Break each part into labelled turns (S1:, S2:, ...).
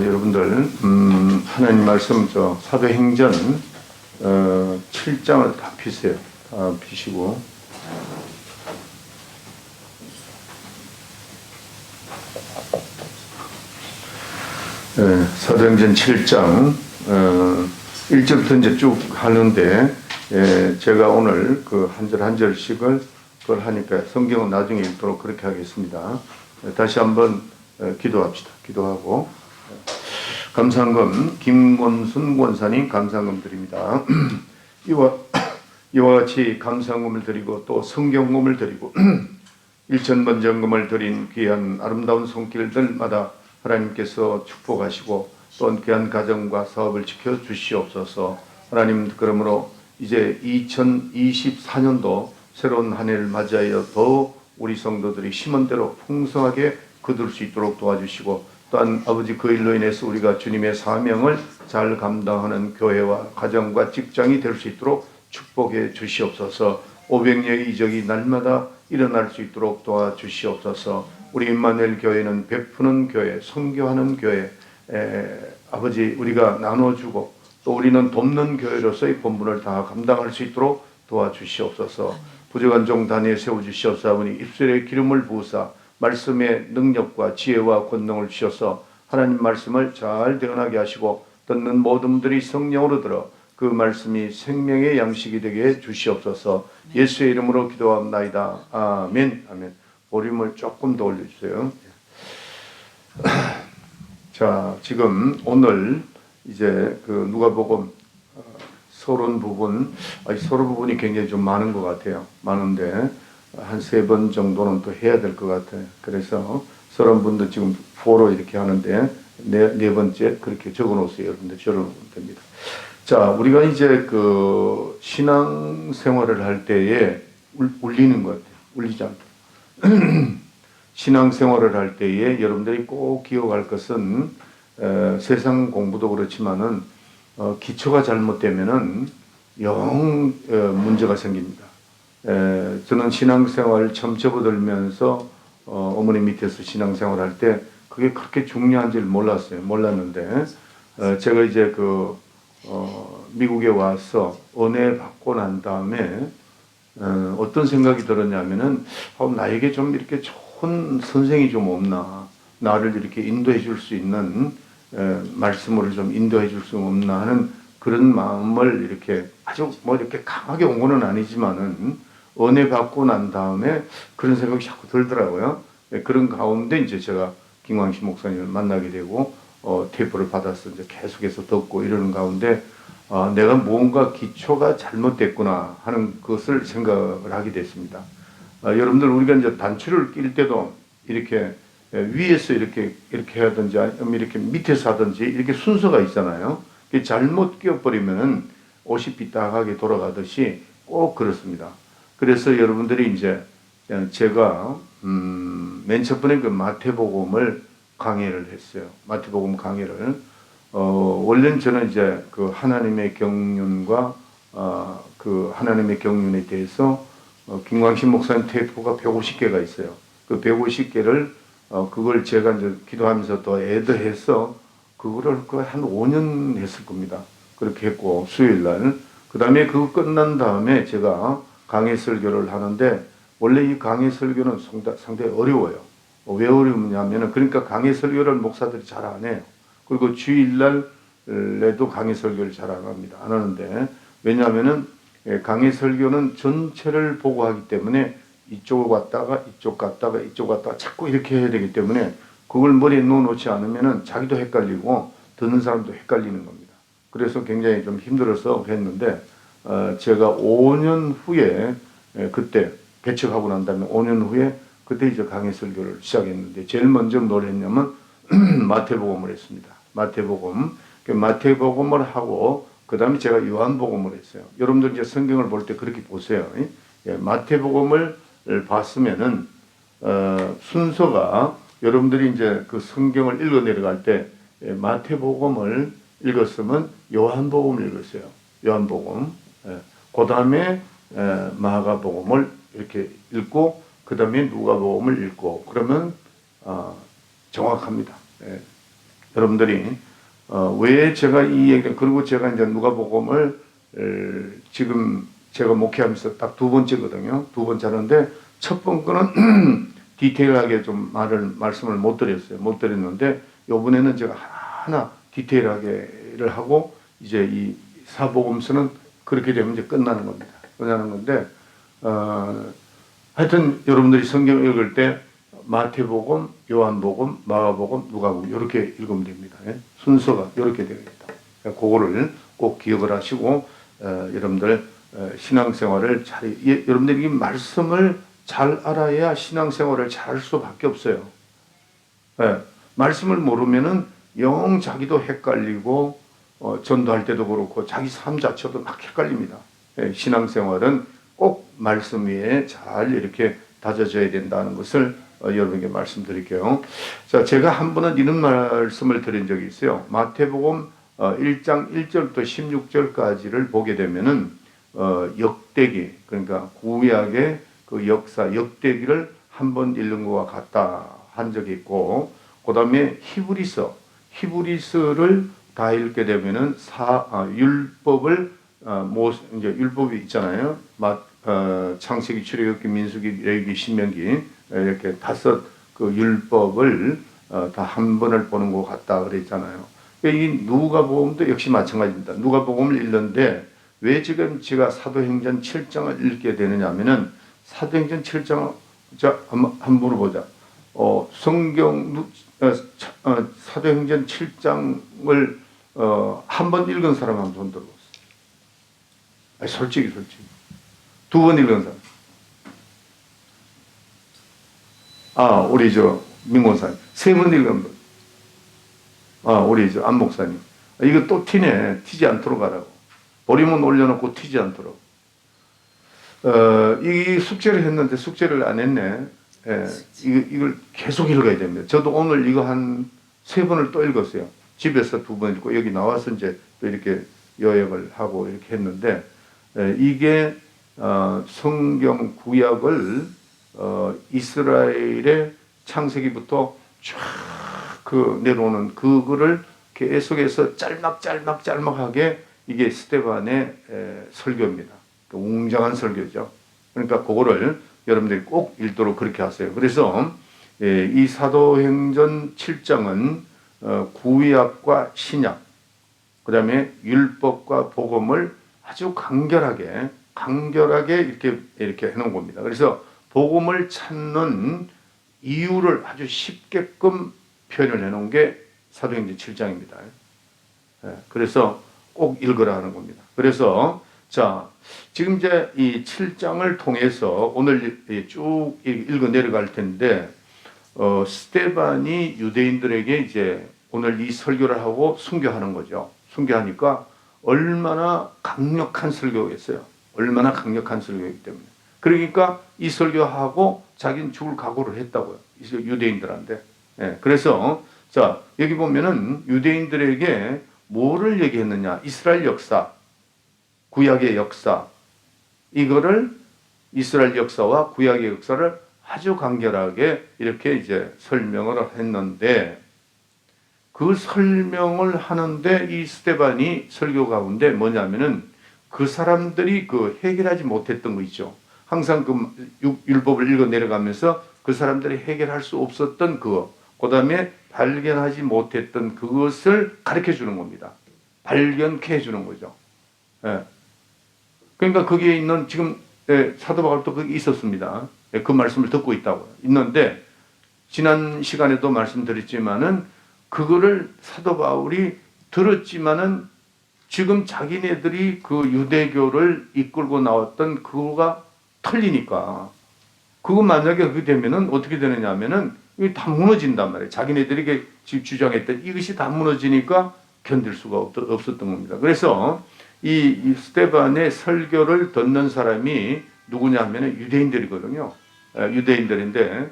S1: 여러분들 하나님 말씀 사도행전 7장을 다 피세요. 다 피시고 사도행전 7장 1절부터 이제 쭉 하는데 제가 오늘 그 한 절 한 절씩을 그걸 하니까 성경은 나중에 읽도록 그렇게 하겠습니다. 다시 한번 기도합시다. 기도하고 감사한금 김권순 권사님 감사한금 드립니다. 이와 같이 감사한금을 드리고 또 성경금을 드리고 일천번정금을 드린 귀한 아름다운 손길들마다 하나님께서 축복하시고 또 귀한 가정과 사업을 지켜주시옵소서. 하나님, 그러므로 이제 2024년도 새로운 한 해를 맞이하여 더 우리 성도들이 심은 대로 풍성하게 거둘 수 있도록 도와주시고, 또한 아버지 그 일로 인해서 우리가 주님의 사명을 잘 감당하는 교회와 가정과 직장이 될 수 있도록 축복해 주시옵소서. 500년의 이적이 날마다 일어날 수 있도록 도와주시옵소서. 우리 임마누엘 교회는 베푸는 교회, 선교하는 교회, 아버지 우리가 나눠주고 또 우리는 돕는 교회로서의 본분을 다 감당할 수 있도록 도와주시옵소서. 부족한 종 단위에 세워주시옵사오니 입술에 기름을 부으사 말씀의 능력과 지혜와 권능을 주셔서 하나님 말씀을 잘 대언하게 하시고 듣는 모든 분들이 성령으로 들어 그 말씀이 생명의 양식이 되게 해 주시옵소서. 예수의 이름으로 기도합나이다. 아멘. 아멘. 볼륨을 조금 더 올려주세요. 자, 지금 오늘 이제 그 누가복음 서론 부분, 서론 부분이 굉장히 좀 많은 것 같아요. 많은데 한 3번 정도는 또 해야 될 것 같아요. 그래서 서론 분도 지금 4로 이렇게 하는데 네 번째 그렇게 적어 놓으세요. 여러분들 적어놓으면 됩니다. 자, 우리가 이제 그 신앙 생활을 할 때에 울리는 것 같아요. 울리지 않다. 신앙 생활을 할 때에 여러분들이 꼭 기억할 것은 세상 공부도 그렇지만은 기초가 잘못되면은 문제가 생깁니다. 저는 신앙생활 처음 접어들면서 어머니 밑에서 신앙생활 할 때 그게 그렇게 중요한지를 몰랐는데 제가 이제 미국에 와서 은혜 받고 난 다음에 어떤 생각이 들었냐면은 나에게 좀 이렇게 좋은 선생이 좀 없나, 나를 이렇게 인도해 줄 수 있는 말씀으로 좀 인도해 줄 수 없나 하는 그런 마음을 이렇게 아주 이렇게 강하게 온 거는 아니지만은 은혜 받고 난 다음에 그런 생각이 자꾸 들더라고요. 그런 가운데 이제 제가 김광식 목사님을 만나게 되고 테이프를 받아서 이제 계속해서 듣고 이러는 가운데 내가 뭔가 기초가 잘못됐구나 하는 것을 생각을 하게 됐습니다. 여러분들 우리가 이제 단추를 낄 때도 이렇게 위에서 이렇게 하든지 아니면 이렇게 밑에서 하든지 이렇게 순서가 있잖아요. 잘못 끼워버리면은 옷이 삐딱하게 돌아가듯이 꼭 그렇습니다. 그래서 여러분들이 이제 제가 맨 첫 번에 그 마태복음을 강의를 했어요. 마태복음 강의를 원래는 저는 이제 그 하나님의 경륜과 그 하나님의 경륜에 대해서 김광식 목사님 테이프가 150개가 있어요. 그 150개를 그걸 제가 이제 기도하면서 또 애드해서 그거를 한 5년 했을 겁니다. 그렇게 했고 수요일날 그 다음에 그거 끝난 다음에 제가 강해 설교를 하는데 원래 이 강해 설교는 상당히 어려워요. 왜 어려우냐면은 그러니까 강해 설교를 목사들이 잘 안 해요. 그리고 주일날에도 강해 설교를 잘 안 합니다. 안 하는데 왜냐하면은 강해 설교는 전체를 보고 하기 때문에 이쪽을 갔다가 이쪽 갔다가 이쪽 갔다가 자꾸 이렇게 해야 되기 때문에 그걸 머리에 넣어놓지 않으면은 자기도 헷갈리고 듣는 사람도 헷갈리는 겁니다. 그래서 굉장히 좀 힘들어서 했는데 제가 5년 후에 그때 개척하고 난 다음에 5년 후에 그때 이제 강해 설교를 시작했는데 제일 먼저 뭘 했냐면 마태복음을 했습니다. 마태복음을 하고 그 다음에 제가 요한복음을 했어요. 여러분들 이제 성경을 볼 때 그렇게 보세요. 마태복음을 봤으면은 순서가 여러분들이 이제 그 성경을 읽어 내려갈 때 마태복음을 읽었으면 요한복음을 읽었어요. 요한복음. 그 다음에 마가복음을 이렇게 읽고 그 다음에 누가복음을 읽고 그러면 정확합니다. 여러분들이 왜 제가 이 얘기, 그리고 제가 이제 누가복음을 지금 제가 목회하면서 딱 두 번째거든요. 두 번째 하는데 첫 번째는 디테일하게 좀 말씀을 못 드렸어요. 못 드렸는데 이번에는 제가 하나 디테일하게를 하고 이제 이 사복음서는 그렇게 되면 이제 끝나는 겁니다. 끝나는 건데 하여튼 여러분들이 성경 읽을 때 마태복음, 요한복음, 마가복음, 누가복음 이렇게 읽으면 됩니다. 예? 순서가 이렇게 되어 있다. 그거를 꼭 기억을 하시고 여러분들 신앙생활을 잘 여러분들이 이 말씀을 잘 알아야 신앙생활을 잘 할 수밖에 없어요. 예, 말씀을 모르면은 영 자기도 헷갈리고 전도할 때도 그렇고 자기 삶 자체도 막 헷갈립니다. 예, 신앙생활은 꼭 말씀 위에 잘 이렇게 다져져야 된다는 것을 여러분에게 말씀드릴게요. 자, 제가 한 번은 이런 말씀을 드린 적이 있어요. 마태복음 1장 1절부터 16절까지를 보게 되면은 역대기, 그러니까 구약의 그 역사, 역대기를 한 번 읽는 것과 같다 한 적이 있고, 그 다음에 히브리서를 다 읽게 되면은 율법을 이제 율법이 있잖아요. 창세기, 출애굽기, 민수기, 레위기, 신명기 이렇게 다섯 그 율법을 다 한 번을 보는 것 같다 그랬잖아요. 이 누가복음도 역시 마찬가지입니다. 누가복음을 읽는데 왜 지금 제가 사도행전 7장을 읽게 되느냐면은 사도행전 7장 한번 물어보자. 사도행전 7장을 한 번 읽은 사람 한 손 들어보세요. 솔직히. 두 번 읽은 사람. 우리 민곤사님. 세 번 읽은 분. 우리 안 목사님. 이거 또 튀네. 튀지 않도록 하라고. 버리면 올려놓고 튀지 않도록. 이 숙제를 했는데 숙제를 안 했네. 예, 이걸 계속 읽어야 됩니다. 저도 오늘 이거 한 세 번을 또 읽었어요. 집에서 두 번 읽고 여기 나와서 이제 또 이렇게 요약을 하고 이렇게 했는데 이게 성경 구약을 이스라엘의 창세기부터 쫙 내려오는 그거를 계속해서 짤막하게 이게 스데반의 설교입니다. 웅장한 설교죠. 그러니까 그거를 여러분들이 꼭 읽도록 그렇게 하세요. 그래서 이 사도행전 7장은 구약과 신약, 그 다음에 율법과 복음을 아주 간결하게 이렇게 해놓은 겁니다. 그래서 복음을 찾는 이유를 아주 쉽게끔 표현을 해놓은 게 사도행전 7장입니다. 그래서 꼭 읽으라 하는 겁니다. 그래서 자, 지금 이제 이 7장을 통해서 오늘 쭉 읽어 내려갈 텐데, 스데반이 유대인들에게 이제 오늘 이 설교를 하고 순교하는 거죠. 순교하니까 얼마나 강력한 설교겠어요. 얼마나 강력한 설교이기 때문에. 그러니까 이 설교하고 자기는 죽을 각오를 했다고요. 유대인들한테. 그래서 자, 여기 보면은 유대인들에게 뭐를 얘기했느냐? 이스라엘 역사, 구약의 역사, 이거를 이스라엘 역사와 구약의 역사를 아주 간결하게 이렇게 이제 설명을 했는데, 그 설명을 하는데 이 스데반이 설교 가운데 뭐냐면은 그 사람들이 그 해결하지 못했던 거 있죠. 항상 그 율법을 읽어 내려가면서 그 사람들이 해결할 수 없었던 그거, 그 다음에 발견하지 못했던 그것을 가르쳐 주는 겁니다. 발견케 해주는 거죠. 그러니까 거기에 있는 지금 사도 바울도 거기 있었습니다. 그 말씀을 듣고 있다고요. 있는데 지난 시간에도 말씀드렸지만은 그거를 사도 바울이 들었지만은 지금 자기네들이 그 유대교를 이끌고 나왔던 그거가 틀리니까, 그거 만약에 그렇게 되면은 어떻게 되느냐 하면은 이게 다 무너진단 말이에요. 자기네들이 주장했던 이것이 다 무너지니까 견딜 수가 없었던 겁니다. 그래서 이 스데반의 설교를 듣는 사람이 누구냐 하면 유대인들이거든요. 유대인들인데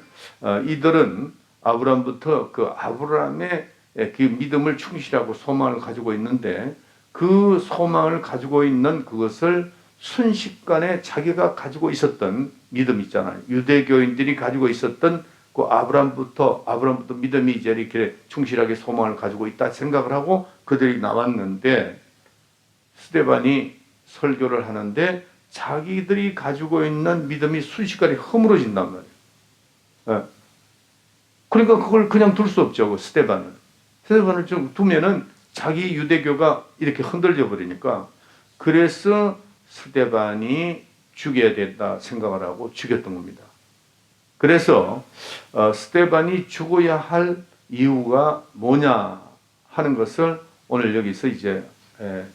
S1: 이들은 아브라함부터 그 아브라함의 그 믿음을 충실하고 소망을 가지고 있는데, 그 소망을 가지고 있는 그것을 순식간에 자기가 가지고 있었던 믿음 있잖아요. 유대교인들이 가지고 있었던 그 아브라함부터 믿음이 이제 이렇게 충실하게 소망을 가지고 있다 생각을 하고 그들이 나왔는데 스데반이 설교를 하는데 자기들이 가지고 있는 믿음이 순식간에 허물어진단 말이에요. 예. 그러니까 그걸 그냥 둘 수 없죠. 그 스데반을 좀 두면은 자기 유대교가 이렇게 흔들려 버리니까 그래서 스데반이 죽여야 된다 생각을 하고 죽였던 겁니다. 그래서 스데반이 죽어야 할 이유가 뭐냐 하는 것을 오늘 여기서 이제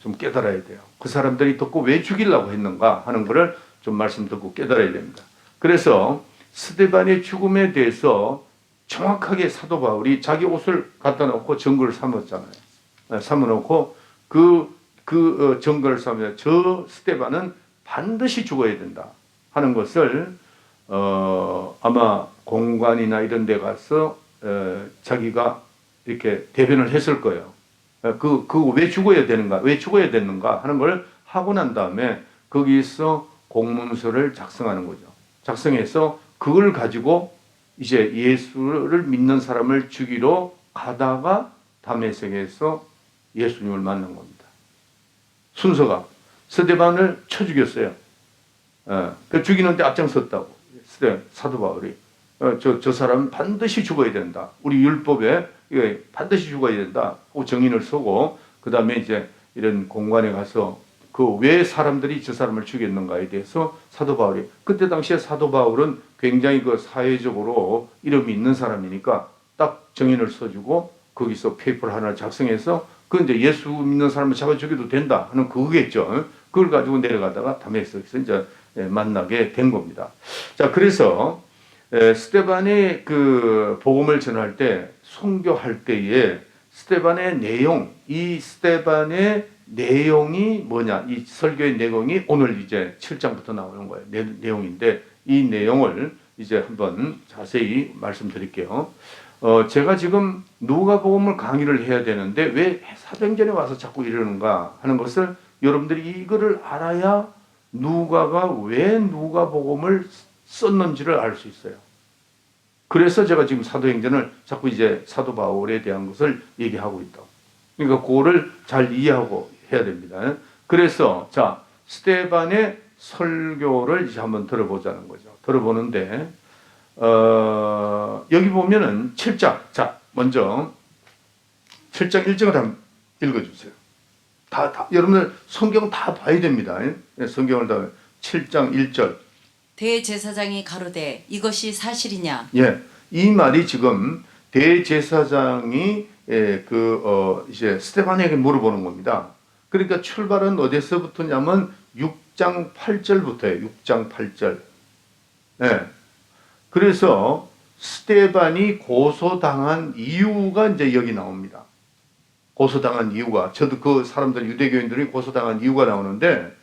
S1: 좀 깨달아야 돼요. 그 사람들이 듣고 왜 죽이려고 했는가 하는 것을 좀 말씀 듣고 깨달아야 됩니다. 그래서 스데반의 죽음에 대해서 정확하게 사도 바울이 자기 옷을 갖다 놓고 증거를 삼았잖아요. 삼아놓고 증거를 삼으면 저 스데반은 반드시 죽어야 된다 하는 것을 아마 공관이나 이런 데 가서 자기가 이렇게 대변을 했을 거예요. 왜 죽어야 되는가, 왜 죽어야 되는가 하는 걸 하고 난 다음에 거기서 공문서를 작성하는 거죠. 작성해서 그걸 가지고 이제 예수를 믿는 사람을 죽이러 가다가 다메섹에서 예수님을 만난 겁니다. 순서가 스데반을 쳐 죽였어요. 그 죽이는데 앞장섰다고. 사도 바울이 저 사람은 반드시 죽어야 된다. 우리 율법에 반드시 죽어야 된다. 하고 정인을 서고 그 다음에 이제 이런 공간에 가서 그 왜 사람들이 저 사람을 죽였는가에 대해서 사도 바울이 그때 당시에 사도 바울은 굉장히 그 사회적으로 이름이 있는 사람이니까 딱 정인을 써주고 거기서 페이퍼를 하나 작성해서 그 이제 예수 믿는 사람을 잡아 죽여도 된다 하는 그거겠죠. 그걸 가지고 내려가다가 다메섹에서 이제 만나게 된 겁니다. 자, 그래서 스데반이 그 복음을 전할 때 선교할 때에 스데반의 내용, 이 스데반의 내용이 뭐냐? 이 설교의 내용이 오늘 이제 7장부터 나오는 거예요. 내용인데 이 내용을 이제 한번 자세히 말씀드릴게요. 제가 지금 누가복음을 강의를 해야 되는데 왜 사도행전에 와서 자꾸 이러는가 하는 것을 여러분들이 이거를 알아야 누가가 왜 누가복음을 썼는지를 알 수 있어요. 그래서 제가 지금 사도행전을 자꾸 이제 사도 바울에 대한 것을 얘기하고 있다. 그러니까 그거를 잘 이해하고 해야 됩니다. 그래서 자, 스데반의 설교를 이제 한번 들어보자는 거죠. 들어보는데 여기 보면은 7장. 자, 먼저 7장 1절을 한번 읽어주세요. 여러분들 성경 다 봐야 됩니다. 성경을 다 7장 1절.
S2: 대제사장이 가로되 이것이 사실이냐?
S1: 예, 이 말이 지금 대제사장이 이제 스데반에게 물어보는 겁니다. 그러니까 출발은 어디서부터냐면 6장 8절부터예요. 6장 8절. 예. 그래서 스데반이 고소당한 이유가 이제 여기 나옵니다. 고소당한 이유가 저도 그 사람들 유대교인들이 고소당한 이유가 나오는데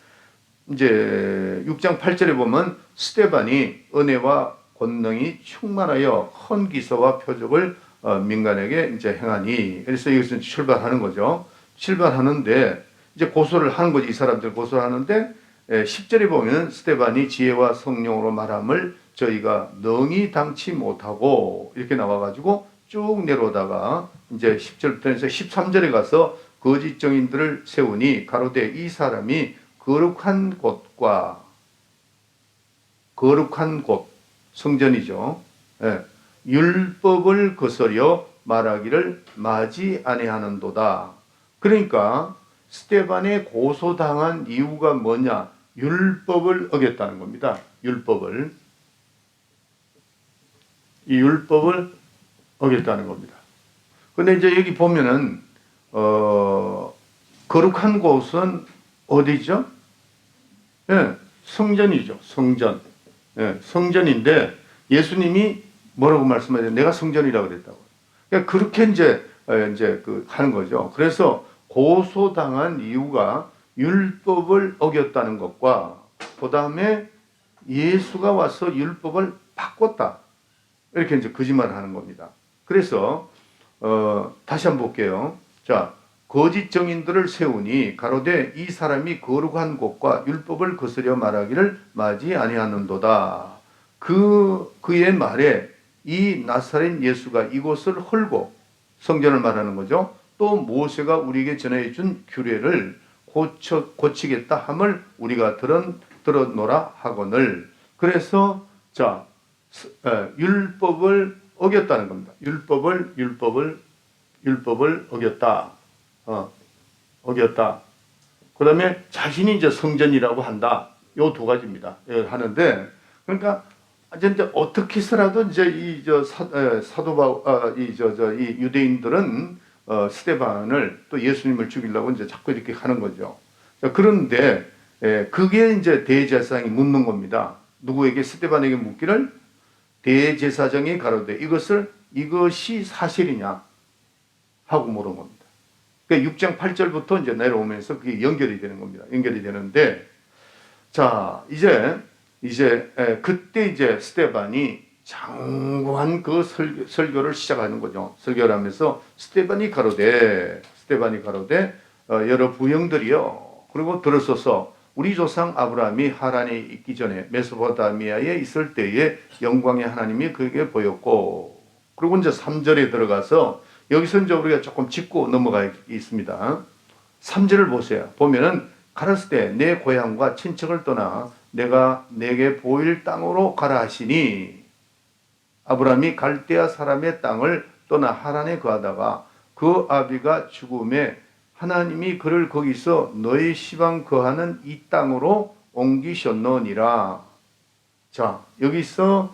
S1: 이제 6장 8절에 보면 스데반이 은혜와 권능이 충만하여 헌 기사와 표적을 민간에게 이제 행하니 그래서 이것은 출발하는 거죠. 출발하는데 이제 고소를 하는 거지. 이 사람들 고소를 하는데 10절에 보면 스데반이 지혜와 성령으로 말함을 저희가 능히 당치 못하고 이렇게 나와가지고 쭉 내려오다가 이제 10절부터 해서 13절에 가서 거짓 증인들을 세우니 가로되 이 사람이 거룩한 곳과 거룩한 곳 성전이죠. 예, 율법을 거스려 말하기를 마지 아니하는도다. 그러니까 스데반의 고소당한 이유가 뭐냐? 율법을 어겼다는 겁니다. 율법을. 이 율법을 어겼다는 겁니다. 근데 이제 여기 보면은 거룩한 곳은 어디죠? 예, 성전이죠. 성전. 예, 성전인데 예수님이 뭐라고 말씀하세요? 내가 성전이라고 그랬다고. 그러니까 그렇게 이제 하는 거죠. 그래서 고소당한 이유가 율법을 어겼다는 것과 그 다음에 예수가 와서 율법을 바꿨다. 이렇게 이제 거짓말을 하는 겁니다. 그래서 다시 한번 볼게요. 자, 거짓 증인들을 세우니 가로되 이 사람이 거룩한 곳과 율법을 거스려 말하기를 마지 아니하는도다. 그의 말에 이 나사렛 예수가 이곳을 헐고 성전을 말하는 거죠. 또 모세가 우리에게 전해 준 규례를 고치겠다 함을 우리가 들었노라 하거늘. 그래서 자 율법을 어겼다는 겁니다. 율법을 어겼다. 어겼다. 그다음에 자신이 이제 성전이라고 한다. 요 두 가지입니다. 하는데 그러니까 이제 어떻게 해서라도 이제 이 유대인들은 스데반을 또 예수님을 죽이려고 이제 자꾸 이렇게 하는 거죠. 그런데 그게 이제 대제사장이 묻는 겁니다. 누구에게? 스데반에게 묻기를 대제사장이 가로되 이것이 사실이냐 하고 물은 겁니다. 그러니까 6장 8절부터 이제 내려오면서 그게 연결이 되는 겁니다. 연결이 되는데 자 이제 그때 이제 스데반이 장구한 그 설교를 시작하는 거죠. 설교를 하면서 스데반이 가로되 여러 부형들이여 그리고 들으소서 우리 조상 아브라함이 하란에 있기 전에 메소포타미아에 있을 때에 영광의 하나님이 그에게 보였고 그리고 이제 3절에 들어가서 여기서 이제 우리가 조금 짚고 넘어가 있습니다. 3절을 보세요. 보면은 가라스 때 내 고향과 친척을 떠나 내가 내게 보일 땅으로 가라 하시니 아브라함이 갈대아 사람의 땅을 떠나 하란에 거하다가 그 아비가 죽음에 하나님이 그를 거기서 너희 시방 거하는 이 땅으로 옮기셨노니라. 자 여기서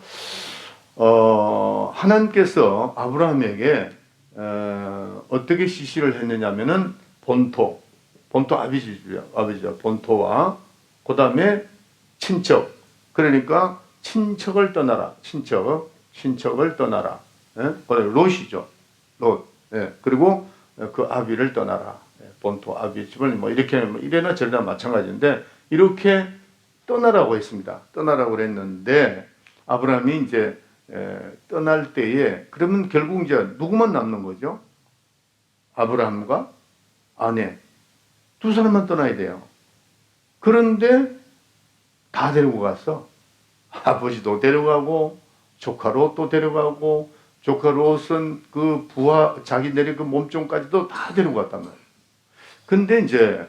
S1: 하나님께서 아브라함에게 어떻게 지시를 했느냐면은 본토 아버지죠. 본토와 그 다음에 친척. 그러니까 친척을 떠나라. 친척을 떠나라. 롯이죠. 롯. 그리고 그 아비를 떠나라. 본토 아비의 집을 뭐 이렇게 이래나 저래나 마찬가지인데 이렇게 떠나라고 했습니다. 떠나라고 그랬는데 아브라함이 이제 떠날 때에 그러면 결국 이제 누구만 남는 거죠? 아브라함과 아내 두 사람만 떠나야 돼요. 그런데 다 데리고 갔어. 아버지도 데려가고 조카 롯도 데려가고 조카 롯은 그 부하 자기네의 그 몸종까지도 다 데리고 갔단 말이에요. 근데 이제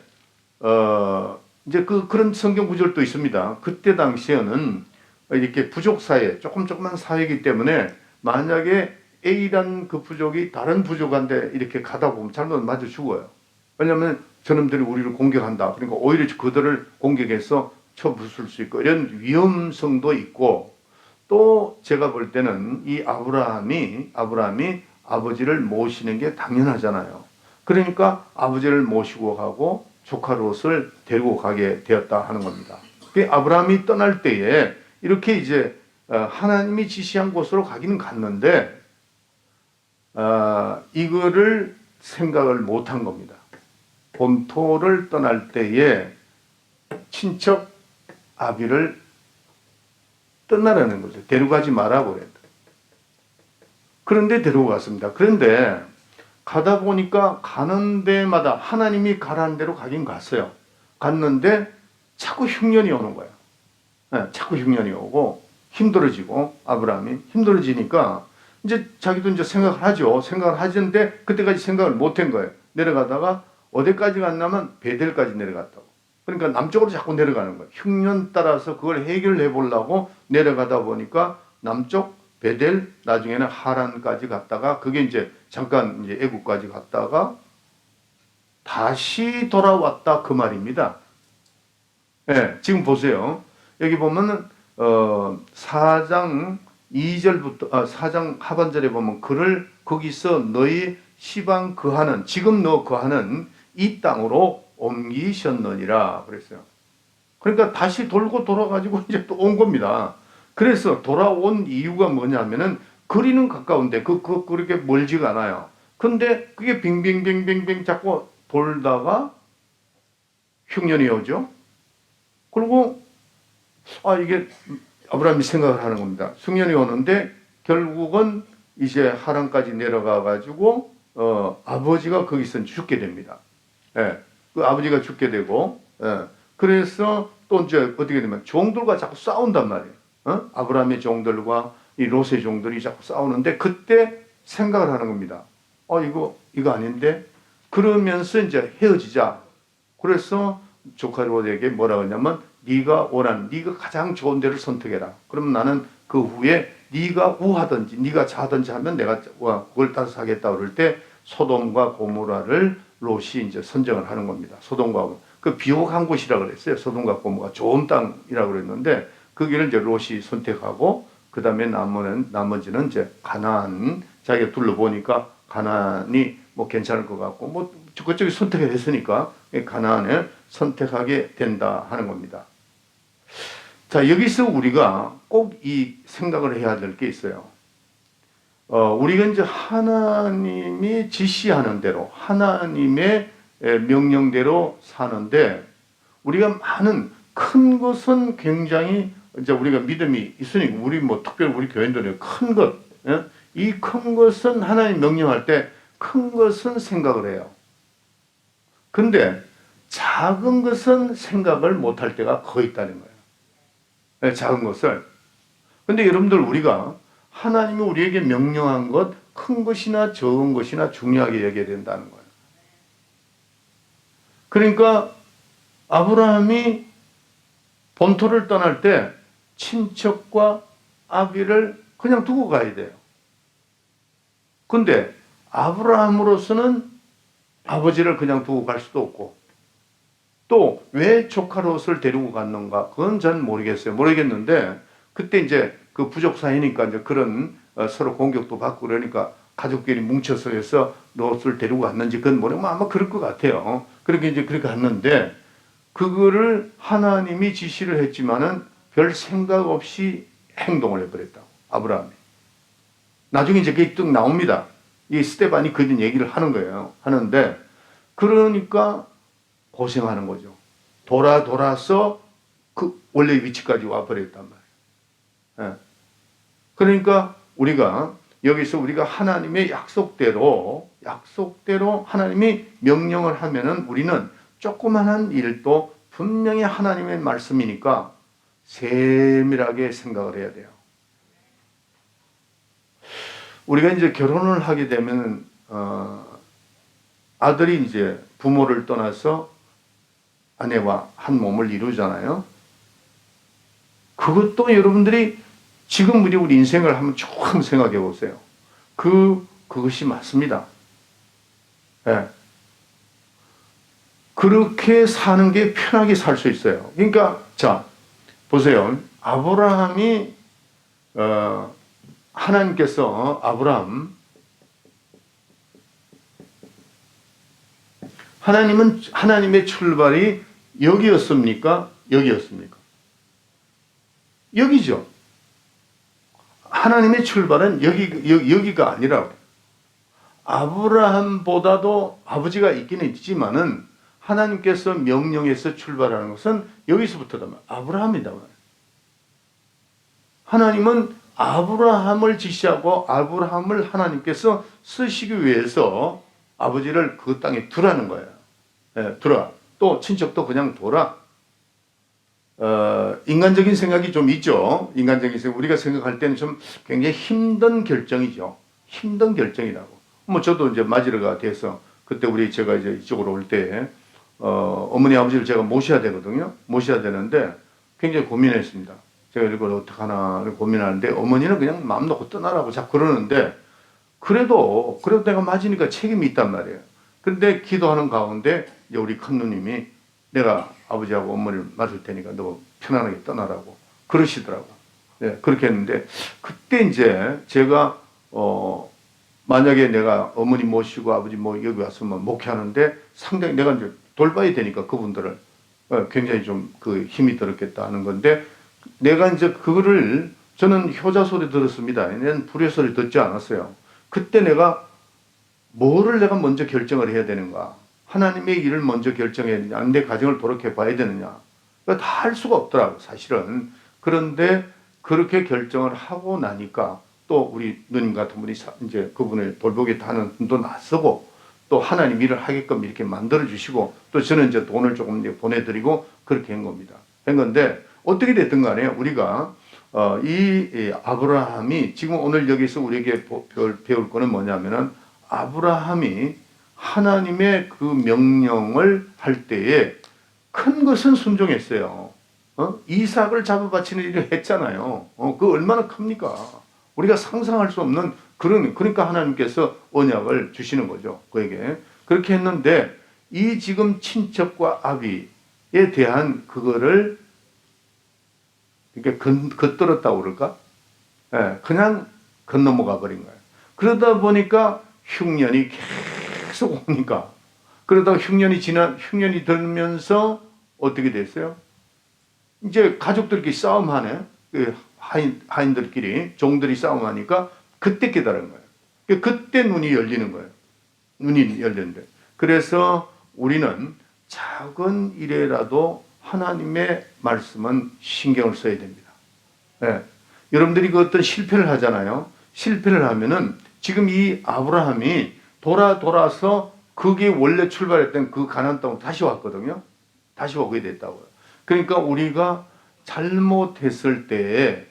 S1: 그런 성경 구절도 있습니다. 그때 당시에는 이렇게 부족 사회, 조그만 사회이기 때문에 만약에 A란 그 부족이 다른 부족한테 이렇게 가다 보면 잘못 맞아 죽어요. 왜냐하면 저놈들이 우리를 공격한다. 그러니까 오히려 그들을 공격해서 쳐부술 수 있고 이런 위험성도 있고 또 제가 볼 때는 이 아브라함이 아버지를 모시는 게 당연하잖아요. 그러니까 아버지를 모시고 가고 조카 롯을 데리고 가게 되었다 하는 겁니다. 아브라함이 떠날 때에 이렇게 이제 하나님이 지시한 곳으로 가기는 갔는데 이거를 생각을 못한 겁니다. 본토를 떠날 때에 친척 아비를 떠나라는 거죠. 데려가지 말라고 그랬다. 그런데 데리고 갔습니다. 그런데 가다 보니까 가는 데마다 하나님이 가라는 대로 가긴 갔어요. 갔는데 자꾸 흉년이 오는 거예요. 자꾸 흉년이 오고 힘들어지고 아브라함이 힘들어지니까 이제 자기도 이제 생각을 하죠. 생각을 하는데 그때까지 생각을 못한 거예요. 내려가다가 어디까지 갔냐면 베델까지 내려갔다고. 그러니까 남쪽으로 자꾸 내려가는 거예요. 흉년 따라서 그걸 해결해 보려고 내려가다 보니까 남쪽 베델 나중에는 하란까지 갔다가 그게 이제 잠깐 이제 애국까지 갔다가 다시 돌아왔다 그 말입니다. 지금 보세요. 여기 보면은 4장 2절부터 4장 하반절에 보면 그를 거기서 너희 시방 거하는 지금 너 거하는 이 땅으로 옮기셨느니라 그랬어요. 그러니까 다시 돌고 돌아가지고 이제 또 온 겁니다. 그래서 돌아온 이유가 뭐냐면은 거리는 가까운데 그렇게 멀지가 않아요. 근데 그게 빙빙빙빙빙 자꾸 돌다가 흉년이 오죠. 그리고 이게 아브라함이 생각을 하는 겁니다. 흉년이 오는데 결국은 이제 하란까지 내려가 가지고 아버지가 거기서 죽게 됩니다. 그 아버지가 죽게 되고 그래서 또 이제 어떻게 되면 종들과 자꾸 싸운단 말이에요. 아브라함의 종들과 이 롯의 종들이 자꾸 싸우는데 그때 생각을 하는 겁니다. 이거 아닌데? 그러면서 이제 헤어지자. 그래서 조카 롯에게 뭐라고 하냐면 네가 원하는, 네가 가장 좋은 데를 선택해라. 그럼 나는 그 후에 네가 우하든지 네가 자든지 하면 내가 그걸 따라서 하겠다 그럴 때 소돔과 고모라를 롯이 이제 선정을 하는 겁니다. 소돔과 고모라. 그 비옥한 곳이라고 그랬어요. 소돔과 고모가 좋은 땅이라고 그랬는데 거기를 이제 롯이 선택하고 그 다음에 나머지는 이제 가나안, 자기가 둘러보니까 가나안이 뭐 괜찮을 것 같고 뭐 그쪽이 선택을 했으니까 가나안을 선택하게 된다 하는 겁니다. 자, 여기서 우리가 꼭 이 생각을 해야 될 게 있어요. 우리가 이제 하나님이 지시하는 대로, 하나님의 명령대로 사는데, 우리가 많은 큰 것은 굉장히 이제 우리가 믿음이 있으니까, 우리 뭐 특별히 우리 교인들은 큰 것, 이 큰 것은 하나님 명령할 때 큰 것은 생각을 해요. 근데 작은 것은 생각을 못할 때가 거의 있다는 거예요. 작은 것을. 근데 여러분들 우리가 하나님이 우리에게 명령한 것, 큰 것이나 적은 것이나 중요하게 여겨야 된다는 거예요. 그러니까 아브라함이 본토를 떠날 때 친척과 아비를 그냥 두고 가야 돼요. 근데 아브라함으로서는 아버지를 그냥 두고 갈 수도 없고, 또 왜 조카 롯을 데리고 갔는가? 그건 전 모르겠어요. 모르겠는데, 그때 이제 그 부족 사이니까 이제 그런 서로 공격도 받고 그러니까 가족끼리 뭉쳐서 해서 롯을 데리고 갔는지 그건 모르면 아마 그럴 것 같아요. 그렇게 이제 그렇게 갔는데, 그거를 하나님이 지시를 했지만은 별 생각 없이 행동을 해버렸다고, 아브라함이. 나중에 이제 그게 뚝 나옵니다. 이 스테반이 그런 얘기를 하는 거예요. 하는데, 그러니까 고생하는 거죠. 돌아서 그 원래 위치까지 와버렸단 말이에요. 그러니까 우리가 여기서 우리가 하나님의 약속대로 하나님이 명령을 하면은 우리는 조그만한 일도 분명히 하나님의 말씀이니까 세밀하게 생각을 해야 돼요. 우리가 이제 결혼을 하게 되면 아들이 이제 부모를 떠나서 아내와 한 몸을 이루잖아요. 그것도 여러분들이 지금 우리 인생을 한번 조금 생각해 보세요. 그것이 맞습니다. 네. 그렇게 사는 게 편하게 살 수 있어요. 그러니까 자 보세요. 아브라함이 하나님께서 하나님의 출발이 여기였습니까? 여기였습니까? 여기죠. 하나님의 출발은 여기가 아니라고. 아브라함보다도 아버지가 있기는 있지만은 하나님께서 명령해서 출발하는 것은 여기서부터다 말. 아브라함이다 말. 하나님은 아브라함을 지시하고 아브라함을 하나님께서 쓰시기 위해서 아버지를 그 땅에 두라는 거예요. 두라. 또 친척도 그냥 둬라. 인간적인 생각이 좀 있죠. 인간적인 생각. 우리가 생각할 때는 좀 굉장히 힘든 결정이죠. 힘든 결정이라고. 뭐 저도 이제 맞이르가 돼서 그때 제가 이제 이쪽으로 올 때 어머니 아버지를 제가 모셔야 되거든요. 모셔야 되는데 굉장히 고민했습니다. 제가 이걸 어떡하나 고민하는데 어머니는 그냥 마음 놓고 떠나라고 자꾸 그러는데 그래도 내가 맞으니까 책임이 있단 말이에요. 근데 기도하는 가운데 이제 우리 큰 누님이 내가 아버지하고 어머니를 맡을 테니까 너 편안하게 떠나라고 그러시더라고. 네, 그렇게 했는데 그때 이제 제가 만약에 내가 어머니 모시고 아버지 여기 왔으면 목회하는데 상당히 내가 이제 돌봐야 되니까 그분들을 굉장히 좀 그 힘이 들었겠다 하는 건데 내가 이제 그거를 저는 효자 소리 들었습니다. 얘는 불의 소리 듣지 않았어요. 그때 내가 뭐를 내가 먼저 결정을 해야 되는가? 하나님의 일을 먼저 결정해야 되냐? 내 가정을 돌이켜 봐야 되느냐? 다 할 수가 없더라고, 사실은. 그런데 그렇게 결정을 하고 나니까 또 우리 누님 같은 분이 이제 그분을 돌보겠다 하는 분도 낯서고 또 하나님 일을 하게끔 이렇게 만들어주시고 또 저는 이제 돈을 조금 보내드리고 그렇게 한 겁니다. 한 건데 어떻게 됐든 간에 우리가 이 아브라함이 지금 오늘 여기서 우리에게 배울 거는 뭐냐면은 아브라함이 하나님의 그 명령을 할 때에 큰 것은 순종했어요. 이삭을 잡아 바치는 일을 했잖아요. 그 얼마나 큽니까? 우리가 상상할 수 없는 그러니까 하나님께서 언약을 주시는 거죠. 그에게. 그렇게 했는데 이 지금 친척과 아비에 대한 그거를 이렇게 겉들었다고 그럴까? 예, 그냥 건너먹어 버린 거예요. 그러다 보니까 흉년이 계속 오니까 그러다가 흉년이 들면서 어떻게 됐어요? 이제 가족들끼리 싸움하네. 그 하인들끼리 종들이 싸움하니까 그때 깨달은 거예요. 그때 눈이 열리는 거예요. 눈이 열렸는데. 그래서 우리는 작은 일에라도 하나님의 말씀은 신경을 써야 됩니다. 예. 여러분들이 그 어떤 실패를 하잖아요. 실패를 하면은 지금 이 아브라함이 돌아서 그게 원래 출발했던 그 가나안 땅으로 다시 왔거든요. 다시 오게 됐다고요. 그러니까 우리가 잘못했을 때는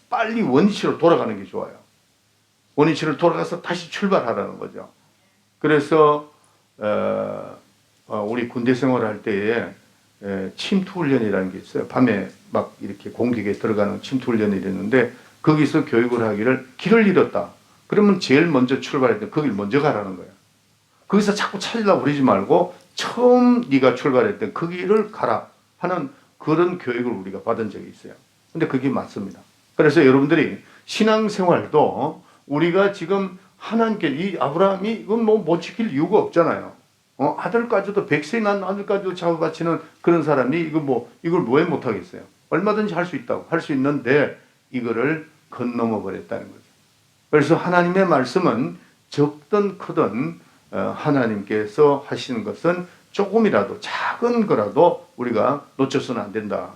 S1: 빨리 원시로 돌아가는 게 좋아요. 원시로 돌아가서 다시 출발하라는 거죠. 그래서 우리 군대 생활할 때에 침투 훈련이라는 게 있어요. 밤에 막 이렇게 공격에 들어가는 침투 훈련이 있는데 거기서 교육을 하기를 길을 잃었다. 그러면 제일 먼저 출발할 때 거길 먼저 가라는 거예요. 거기서 자꾸 찾으려고 그러지 말고 처음 네가 출발했던 그 길을 가라 하는 그런 교육을 우리가 받은 적이 있어요. 근데 그게 맞습니다. 그래서 여러분들이 신앙생활도 우리가 지금 하나님께 이 아브라함이 이건 뭐 못 지킬 이유가 없잖아요. 아들까지도 100세 난 아들까지도 잡아바치는 그런 사람이 이걸 왜 못하겠어요? 얼마든지 할 수 있다고 할 수 있는데 이거를 건너머 버렸다는 거죠. 그래서 하나님의 말씀은 적든 크든 하나님께서 하시는 것은 조금이라도 작은 거라도 우리가 놓쳐서는 안 된다.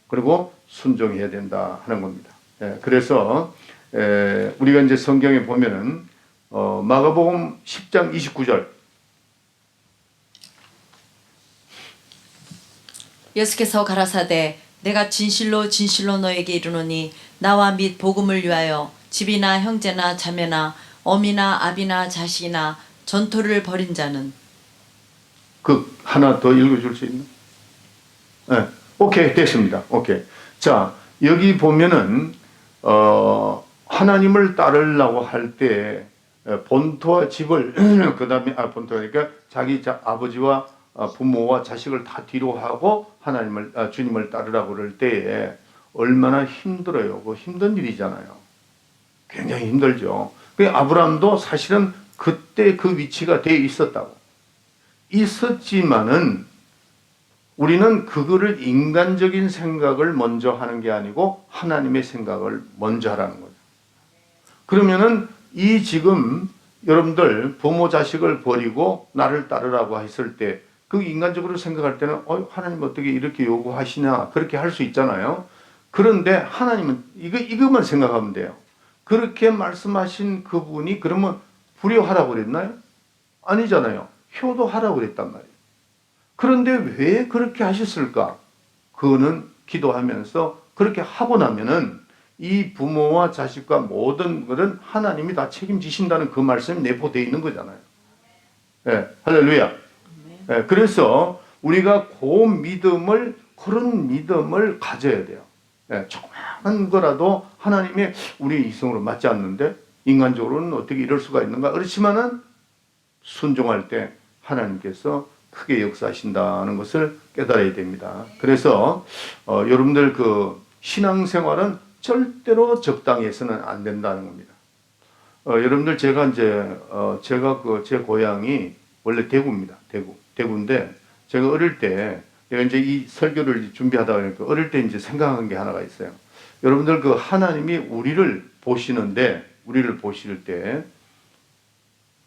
S1: 그리고 순종해야 된다 하는 겁니다. 그래서 우리가 이제 성경에 보면은 마가복음 10장 29절
S2: 예수께서 가라사대 내가 진실로 진실로 너에게 이르노니 나와 및 복음을 위하여 집이나 형제나 자매나 어미나 아비나 자식이나 전토를 벌인 자는
S1: 그 하나 더 읽어줄 수 있나? 네, 오케이 됐습니다. 오케이. 자 여기 보면은 하나님을 따르려고 할 때 본토와 집을 그다음에 본토니까 자기 아버지와 부모와 자식을 다 뒤로 하고 주님을 따르라고 그럴 때에 얼마나 힘들어요. 그 힘든 일이잖아요. 굉장히 힘들죠. 그 아브라함도 사실은 그때 그 위치가 돼 있었다고. 있었지만은 우리는 그거를 인간적인 생각을 먼저 하는 게 아니고 하나님의 생각을 먼저 하라는 거죠. 그러면은 이 지금 여러분들 부모 자식을 버리고 나를 따르라고 했을 때 그 인간적으로 생각할 때는 하나님 어떻게 이렇게 요구하시냐 그렇게 할 수 있잖아요. 그런데 하나님은 이것만 생각하면 돼요. 그렇게 말씀하신 그분이 그러면 불효하라고 그랬나요? 아니잖아요. 효도하라고 그랬단 말이에요. 그런데 왜 그렇게 하셨을까? 그거는 기도하면서 그렇게 하고 나면은 이 부모와 자식과 모든 것은 하나님이 다 책임지신다는 그 말씀이 내포되어 있는 거잖아요. 네, 할렐루야. 네, 그래서 우리가 그런 믿음을 가져야 돼요. 네, 조그마한 거라도 하나님이 우리 이성으로 맞지 않는데 인간적으로는 어떻게 이럴 수가 있는가? 그렇지만은 순종할 때 하나님께서 크게 역사하신다는 것을 깨달아야 됩니다. 그래서 여러분들 그 신앙생활은 절대로 적당히 해서는 안 된다는 겁니다. 여러분들 제가 제 고향이 원래 대구입니다. 대구인데 제가 어릴 때 제가 이제 이 설교를 준비하다 보니까 어릴 때 이제 생각한 게 하나가 있어요. 여러분들 그 하나님이 우리를 보실 때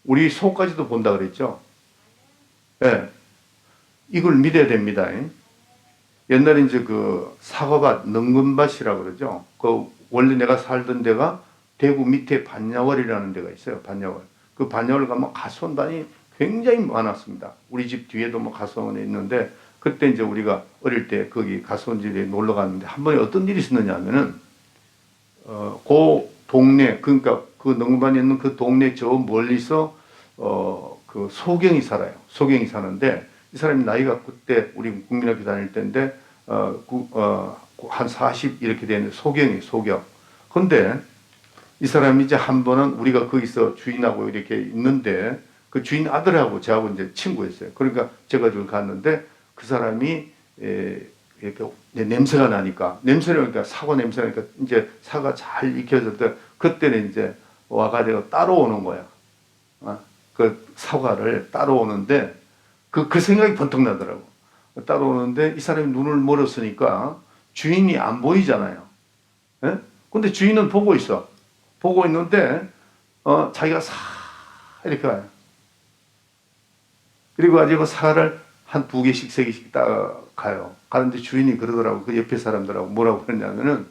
S1: 우리 속까지도 본다 그랬죠. 네. 이걸 믿어야 됩니다. 옛날에 이제 그 사과밭, 능금밭이라고 그러죠. 그 원래 내가 살던 데가 대구 밑에 반야월이라는 데가 있어요. 반야월. 그 반야월 가면 가수원단이 굉장히 많았습니다. 우리 집 뒤에도 가수원이 있는데 그때 이제 우리가 어릴 때 거기 가수원집에 놀러 갔는데 한 번에 어떤 일이 있었느냐 하면은 그 동네, 그러니까 그 능반에 있는 그 동네 저 멀리서 그 소경이 살아요. 소경이 사는데 이 사람이 나이가 그때 우리 국민학교 다닐 때인데 한 40 이렇게 되는 소경이 소경. 근데 이 사람이 이제 한 번은 우리가 거기서 주인하고 이렇게 있는데 그 주인 아들하고 저하고 이제 친구였어요. 그러니까 제가 좀 갔는데 그 사람이 이렇게 냄새가 나니까 냄새니까 사과 냄새가 나니까 이제 사과 잘 익혀질 때 그때는 이제 와가지고 따라오는 거야. 그 사과를 따라오는데 그 생각이 번뜩 나더라고. 따라오는데 이 사람이 눈을 멀었으니까 주인이 안 보이잖아요. 예? 근데 주인은 보고 있어. 보고 있는데 자기가 사 이렇게 와요. 그리고 가지고 사과를 한 2개씩 3개씩 가요. 가는데 주인이 그러더라고. 그 옆에 사람들하고 뭐라고 그러냐면은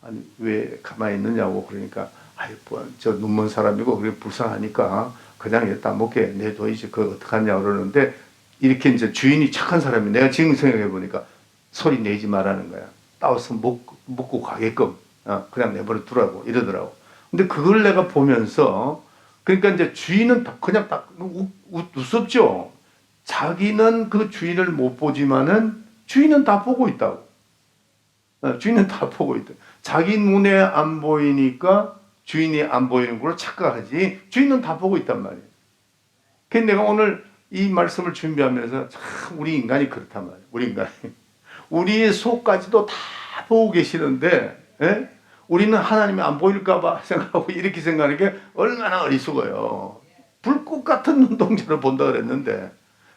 S1: 아니 왜 가만히 있느냐고. 그러니까 아이 저 눈먼 사람이고 그게 불쌍하니까 그냥 여기다 먹게 내둬야지 그거 어떡하냐 그러는데 이렇게 이제 주인이 착한 사람이 내가 지금 생각해 보니까 소리 내지 말라는 거야. 따와서 먹고 가게끔 그냥 내버려 두라고 이러더라고. 근데 그걸 내가 보면서 그러니까 이제 주인은 그냥 딱 우습죠. 자기는 그 주인을 못 보지만은 주인은 다 보고 있다고. 주인은 다 보고 있다. 자기 눈에 안 보이니까 주인이 안 보이는 걸로 착각하지. 주인은 다 보고 있단 말이에요. 그래서 내가 오늘 이 말씀을 준비하면서 참 우리 인간이 그렇단 말이에요. 우리 인간이. 우리의 속까지도 다 보고 계시는데 예? 우리는 하나님이 안 보일까봐 생각하고 이렇게 생각하는 게 얼마나 어리석어요. 불꽃 같은 눈동자를 본다 그랬는데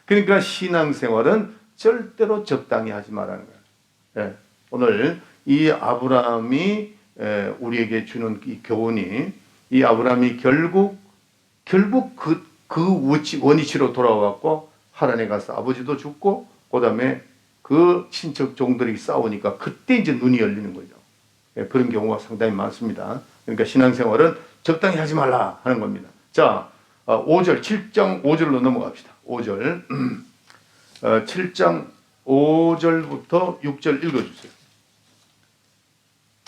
S1: 그러니까 신앙생활은 절대로 적당히 하지 말라는 거예요. 예. 오늘 이 아브라함이 우리에게 주는 이 교훈이 이 아브라함이 결국 그 원위치로 돌아와갖고 하란에 가서 아버지도 죽고 그다음에 그 친척 종들이 싸우니까 그때 이제 눈이 열리는 거죠. 예, 그런 경우가 상당히 많습니다. 그러니까 신앙생활은 적당히 하지 말라 하는 겁니다. 자, 5절, 7장 5절로 넘어갑시다. 5절. 7장 5절부터 6절 읽어주세요.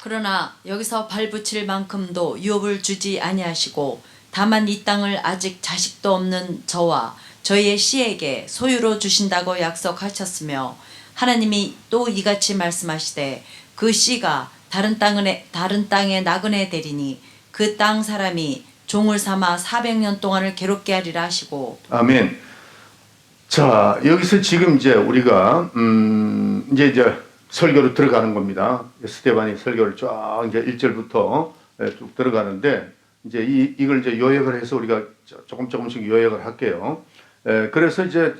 S2: 그러나 여기서 발붙일 만큼도 유업을 주지 아니하시고 다만 이 땅을 아직 자식도 없는 저와 저희의 씨에게 소유로 주신다고 약속하셨으며 하나님이 또 이같이 말씀하시되 그 씨가 다른 땅에 나그네 되리니 그 땅 사람이 종을 삼아 400년 동안을 괴롭게 하리라 하시고.
S1: 아멘. 자, 여기서 지금 이제 우리가 이제 설교로 들어가는 겁니다. 스데반이 설교를 쫙 이제 1절부터 쭉 들어가는데 이제 이걸 이제 요약을 해서 우리가 조금씩 요약을 할게요. 그래서 이제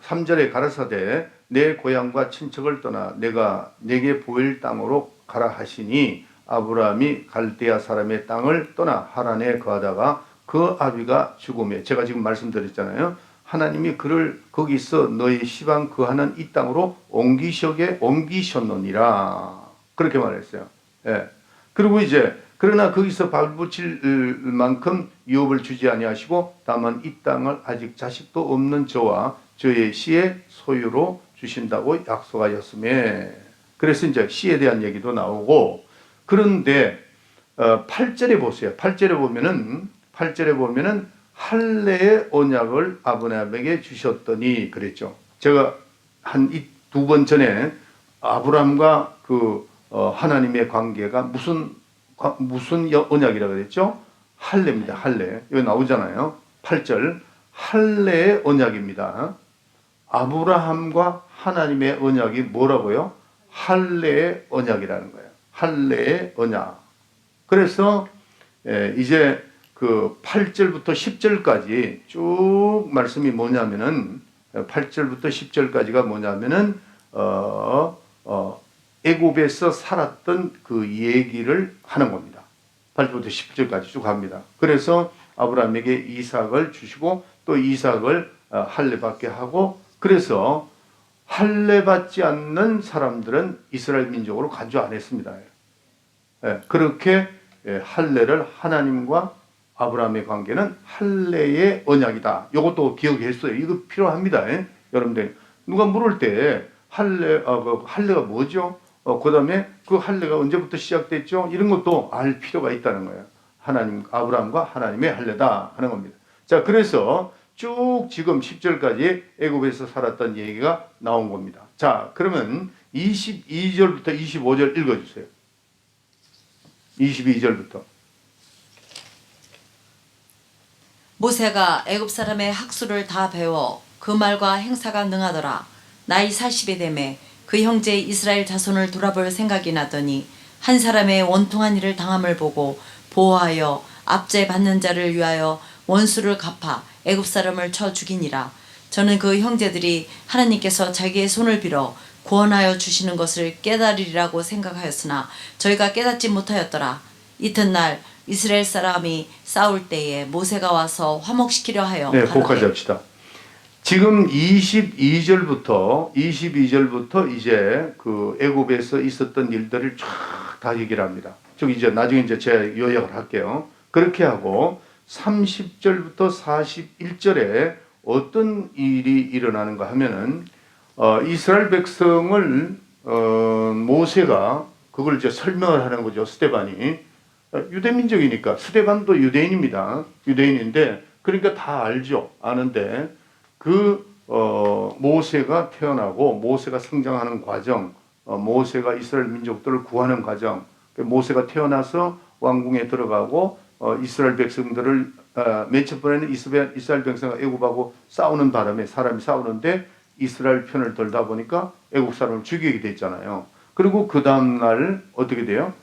S1: 3절에 가라사대 내 고향과 친척을 떠나 내가 내게 보일 땅으로 가라 하시니 아브라함이 갈대아 사람의 땅을 떠나 하란에 거하다가 그 아비가 죽음에 제가 지금 말씀드렸잖아요. 하나님이 그를 거기서 너희 시방 거하는 이 땅으로 옮기셨느니라 그렇게 말했어요. 예. 그리고 이제 그러나 거기서 발붙일 만큼 유업을 주지 아니하시고 다만 이 땅을 아직 자식도 없는 저와 저의 씨의 소유로 주신다고 약속하셨음에 그래서 이제 씨에 대한 얘기도 나오고 그런데 8절에 보세요. 8절에 보면은 할례의 언약을 아브라함에게 주셨더니 그랬죠. 제가 한 2번 전에 아브라함과 그 하나님의 관계가 무슨 언약이라 그랬죠? 할례입니다. 할례. 여기 나오잖아요. 8절 할례의 언약입니다. 아브라함과 하나님의 언약이 뭐라고요? 할례의 언약이라는 거예요. 할례의 언약. 그래서 이제 그 8절부터 10절까지 쭉 말씀이 뭐냐면은 8절부터 10절까지가 뭐냐면은 애굽에서 살았던 그 얘기를 하는 겁니다. 8절부터 10절까지 쭉 합니다. 그래서 아브라함에게 이삭을 주시고 또 이삭을 할례 받게 하고 그래서 할례 받지 않는 사람들은 이스라엘 민족으로 간주 안 했습니다. 그렇게 할례를 하나님과 아브라함의 관계는 할례의 언약이다. 이것도 기억했어요. 이거 필요합니다. 여러분들 누가 물을 때 그 할례가 뭐죠? 그다음에 그 할례가 언제부터 시작됐죠? 이런 것도 알 필요가 있다는 거예요. 하나님 아브라함과 하나님의 할례다 하는 겁니다. 자, 그래서 쭉 지금 10절까지 애굽에서 살았던 얘기가 나온 겁니다. 자, 그러면 22절부터 25절 읽어주세요. 22절부터.
S2: 모세가 애굽 사람의 학수를 다 배워 그 말과 행사가 능하더라. 나이 40에 되매 그 형제 이스라엘 자손을 돌아볼 생각이 나더니 한 사람의 원통한 일을 당함을 보고 보호하여 압제 받는 자를 위하여 원수를 갚아 애굽 사람을 쳐 죽이니라. 저는 그 형제들이 하나님께서 자기의 손을 빌어 구원하여 주시는 것을 깨달으리라고 생각하였으나 저희가 깨닫지 못하였더라. 이튿날 이스라엘 사람이 싸울 때에 모세가 와서 화목시키려 하여
S1: 네, 거기까지 합시다. 지금 22절부터 이제 그 애굽에서 있었던 일들을 쫙 다 얘기를 합니다. 즉 이제 나중에 이제 제가 요약을 할게요. 그렇게 하고 30절부터 41절에 어떤 일이 일어나는가 하면은 이스라엘 백성을 모세가 그걸 이제 설명을 하는 거죠. 스데반이 유대 민족이니까 스데반도 유대인입니다. 유대인인데 그러니까 다 알죠. 아는데 모세가 태어나고 모세가 성장하는 과정, 모세가 이스라엘 민족들을 구하는 과정, 모세가 태어나서 왕궁에 들어가고 이스라엘 백성들을 맨 첫 번에는 이스라엘 백성과 애굽하고 싸우는 바람에 사람이 싸우는데 이스라엘 편을 들다 보니까 애굽 사람을 죽이게 됐잖아요. 그리고 그 다음 날 어떻게 돼요?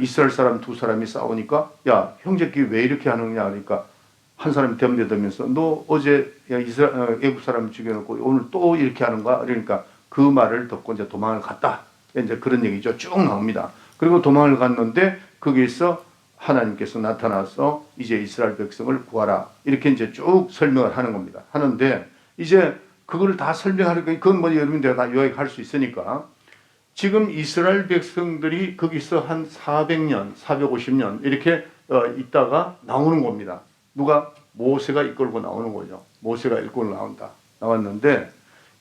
S1: 이스라엘 사람 두 사람이 싸우니까 야 형제끼리 왜 이렇게 하느냐 하니까 한 사람이 덤벼들면서 너 어제 애굽 사람 죽여놓고 오늘 또 이렇게 하는가? 그러니까 그 말을 듣고 이제 도망을 갔다. 이제 그런 얘기죠. 쭉 나옵니다. 그리고 도망을 갔는데 거기에서 하나님께서 나타나서 이제 이스라엘 백성을 구하라. 이렇게 이제 쭉 설명을 하는 겁니다. 하는데 이제 그걸 다 설명하니까 그건 뭐 여러분들 다 요약할 수 있으니까 지금 이스라엘 백성들이 거기서 한 400년, 450년 이렇게 있다가 나오는 겁니다. 누가? 모세가 이끌고 나오는 거죠. 모세가 이끌고 나왔는데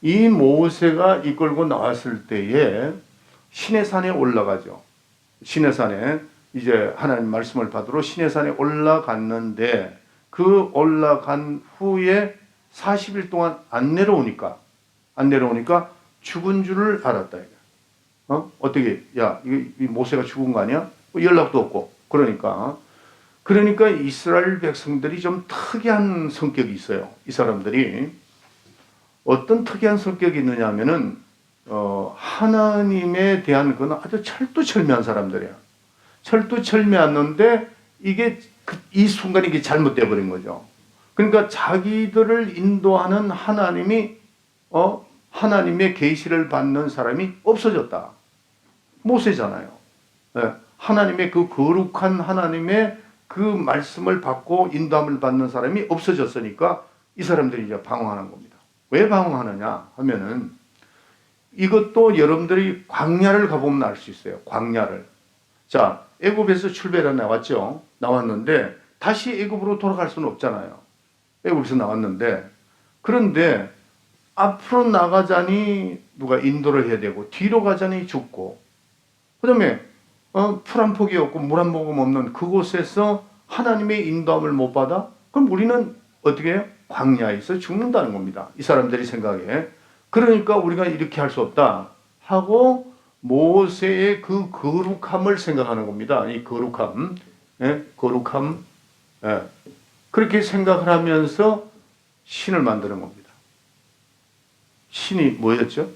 S1: 이 모세가 이끌고 나왔을 때에 시내산에 올라가죠. 시내산에 이제 하나님 말씀을 받으러 시내산에 올라갔는데 그 올라간 후에 40일 동안 안 내려오니까 죽은 줄을 알았다. 어떻게? 야, 이 모세가 죽은 거 아니야? 연락도 없고. 그러니까 이스라엘 백성들이 좀 특이한 성격이 있어요. 이 사람들이 어떤 특이한 성격이 있느냐 하면은 하나님에 대한 그건 아주 철두철미한 사람들이야. 철두철미했는데 이게 이 순간 이게 잘못돼 버린 거죠. 그러니까 자기들을 인도하는 하나님의 계시를 받는 사람이 없어졌다. 모세잖아요. 네. 하나님의 그 거룩한 하나님의 그 말씀을 받고 인도함을 받는 사람이 없어졌으니까 이 사람들이 이제 방황하는 겁니다. 왜 방황하느냐 하면은 이것도 여러분들이 광야를 가보면 알 수 있어요. 광야를. 자, 애굽에서 출발해 나왔죠. 나왔는데 다시 애굽으로 돌아갈 수는 없잖아요. 애굽에서 나왔는데 그런데 앞으로 나가자니 누가 인도를 해야 되고 뒤로 가자니 죽고 그다음에 풀 한 폭이 없고 물 한 모금 없는 그곳에서 하나님의 인도함을 못 받아? 그럼 우리는 어떻게 해요? 광야에서 죽는다는 겁니다. 이 사람들이 생각해. 그러니까 우리가 이렇게 할 수 없다 하고 모세의 그 거룩함을 생각하는 겁니다. 이 거룩함. 거룩함. 그렇게 생각을 하면서 신을 만드는 겁니다. 신이 뭐였죠?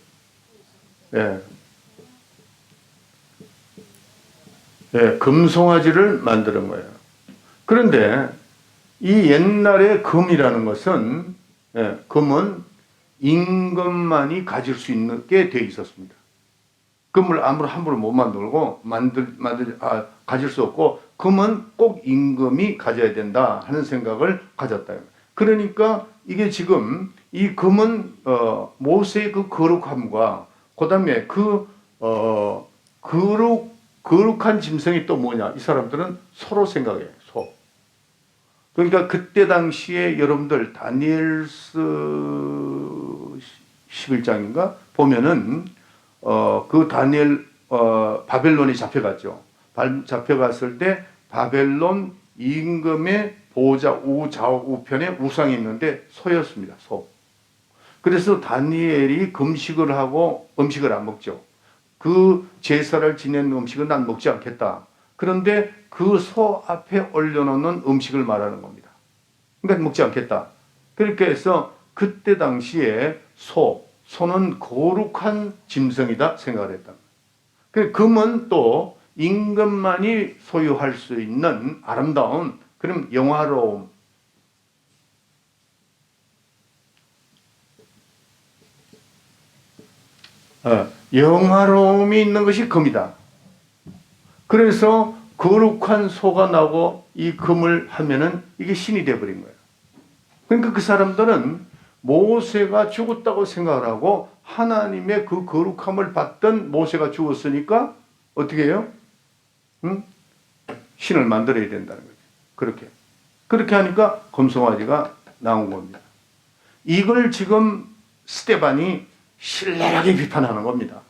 S1: 금송아지를 만드는 거예요. 그런데 이 옛날에 금이라는 것은 금은 임금만이 가질 수 있게 되어 있었습니다. 금을 함부로 못 만들고 가질 수 없고 금은 꼭 임금이 가져야 된다 하는 생각을 가졌다. 그러니까 이게 지금 이 금은 모세의 그 거룩함과 그다음에 거룩한 짐승이 또 뭐냐? 이 사람들은 서로 생각해요. 그러니까 그때 당시에 여러분들 다니엘서 11장인가 보면은 그 다니엘 바벨론에 잡혀갔죠. 잡혀갔을 때 바벨론 임금의 보호자 우좌우 우편에 우상이 있는데 소였습니다. 소. 그래서 다니엘이 금식을 하고 음식을 안 먹죠. 그 제사를 지낸 음식은 난 먹지 않겠다. 그런데 그 소 앞에 올려놓는 음식을 말하는 겁니다. 그러니까 먹지 않겠다. 그렇게 해서 그때 당시에 소는 거룩한 짐승이다 생각을 했다. 금은 또 임금만이 소유할 수 있는 아름다운 그런 영화로움, 영화로움이 있는 것이 금이다. 그래서 거룩한 소가 나고 이 금을 하면은 이게 신이 되어버린 거예요. 그러니까 그 사람들은 모세가 죽었다고 생각을 하고 하나님의 그 거룩함을 받던 모세가 죽었으니까 어떻게 해요? 신을 만들어야 된다는 거죠. 그렇게 하니까 금송아지가 나온 겁니다. 이걸 지금 스데반이 신랄하게 비판하는 겁니다.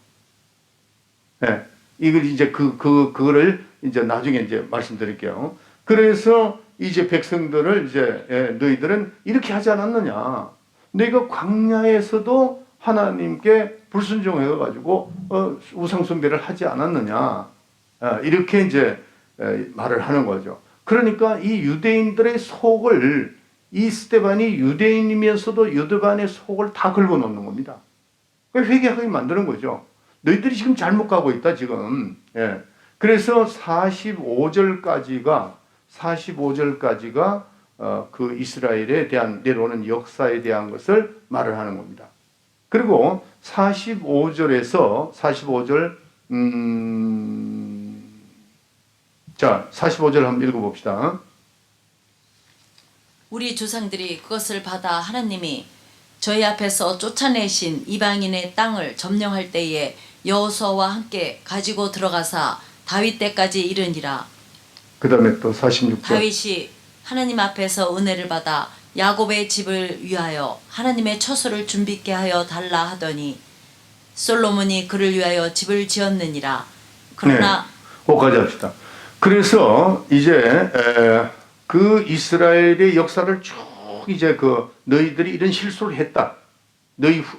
S1: 예. 이걸 이제 그거를 이제 나중에 이제 말씀드릴게요. 그래서 이제 백성들을 이제 너희들은 이렇게 하지 않았느냐? 너희가 광야에서도 하나님께 불순종해 가지고 우상 숭배를 하지 않았느냐? 이렇게 이제 말을 하는 거죠. 그러니까 이 유대인들의 속을 이 스데반이 유대인이면서도 유대반의 속을 다 긁어놓는 겁니다. 회개하게 만드는 거죠. 너희들이 지금 잘못 가고 있다 지금. 예. 그래서 45절까지가 그 이스라엘에 대한 내려오는 역사에 대한 것을 말을 하는 겁니다. 그리고 45절에서 45절 자 45절 한번 읽어봅시다.
S2: 우리 조상들이 그것을 받아 하나님이 저희 앞에서 쫓아내신 이방인의 땅을 점령할 때에 여호수아와 함께 가지고 들어가사 다윗 때까지 이르니라.
S1: 그 다음에 또 46절.
S2: 다윗이 하나님 앞에서 은혜를 받아 야곱의 집을 위하여 하나님의 처소를 준비케 하여 달라 하더니 솔로몬이 그를 위하여 집을 지었느니라. 그러나
S1: 거기까지 합시다. 그래서 이제 그 이스라엘의 역사를 쭉 이제 너희들이 이런 실수를 했다.